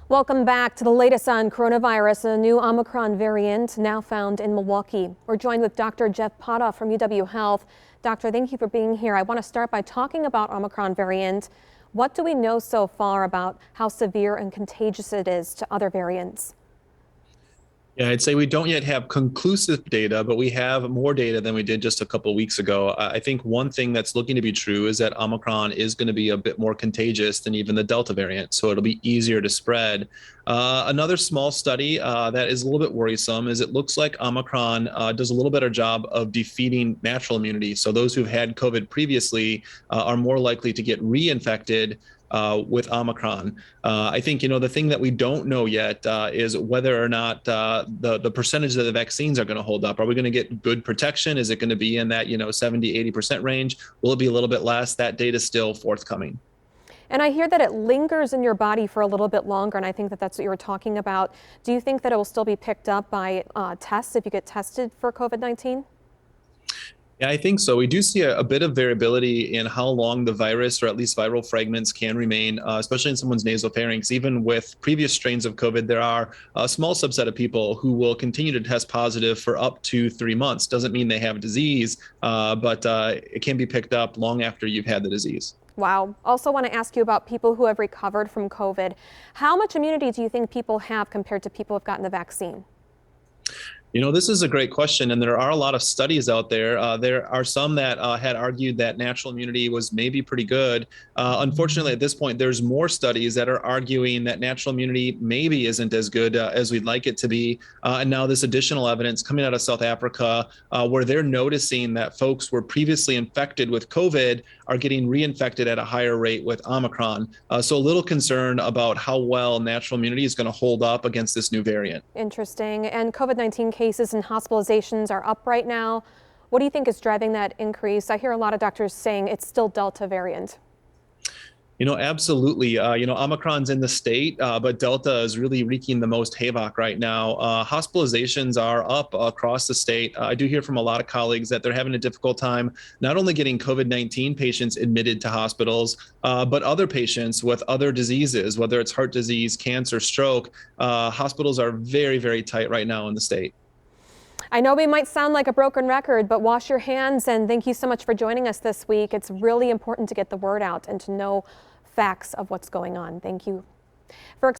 Welcome back to the latest on coronavirus, a new Omicron variant now found in Milwaukee. We're joined with Dr. Jeff Pothoff from UW Health. Doctor, thank you for being here. I want to start by talking about Omicron variant. What do we know so far about how severe and contagious it is to other variants? Yeah, I'd say we don't yet have conclusive data, but we have more data than we did just a couple of weeks ago. I think one thing that's looking to be true is that Omicron is going to be a bit more contagious than even the Delta variant, so it'll be easier to spread. Another small study that is a little bit worrisome is it looks like Omicron does a little better job of defeating natural immunity. So those who've had COVID previously are more likely to get reinfected with Omicron. I think, the thing that we don't know yet is whether or not the percentage of the vaccines are going to hold up. Are we going to get good protection? Is it going to be in that, 70, 80% range? Will it be a little bit less? That data is still forthcoming. And I hear that it lingers in your body for a little bit longer, and I think that that's what you were talking about. Do you think that it will still be picked up by tests if you get tested for COVID-19? Yeah, I think so. We do see a bit of variability in how long the virus or at least viral fragments can remain, especially in someone's nasopharynx. Even with previous strains of COVID, there are a small subset of people who will continue to test positive for up to 3 months. Doesn't mean they have disease, but it can be picked up long after you've had the disease. Wow. Also want to ask you about people who have recovered from COVID. How much immunity do you think people have compared to people who have gotten the vaccine? This is a great question, and there are a lot of studies out there. There are some that had argued that natural immunity was maybe pretty good. Unfortunately, at this point, there's more studies that are arguing that natural immunity maybe isn't as good as we'd like it to be. And now this additional evidence coming out of South Africa, where they're noticing that folks were previously infected with COVID are getting reinfected at a higher rate with Omicron. So a little concern about how well natural immunity is going to hold up against this new variant. Interesting. And COVID-19 cases and hospitalizations are up right now. What do you think is driving that increase? I hear a lot of doctors saying it's still Delta variant. Absolutely. Omicron's in the state, but Delta is really wreaking the most havoc right now. Hospitalizations are up across the state. I do hear from a lot of colleagues that they're having a difficult time not only getting COVID-19 patients admitted to hospitals, but other patients with other diseases, whether it's heart disease, cancer, stroke. Hospitals are very, very tight right now in the state. I know we might sound like a broken record, but wash your hands, and thank you so much for joining us this week. It's really important to get the word out and to know facts of what's going on. Thank you for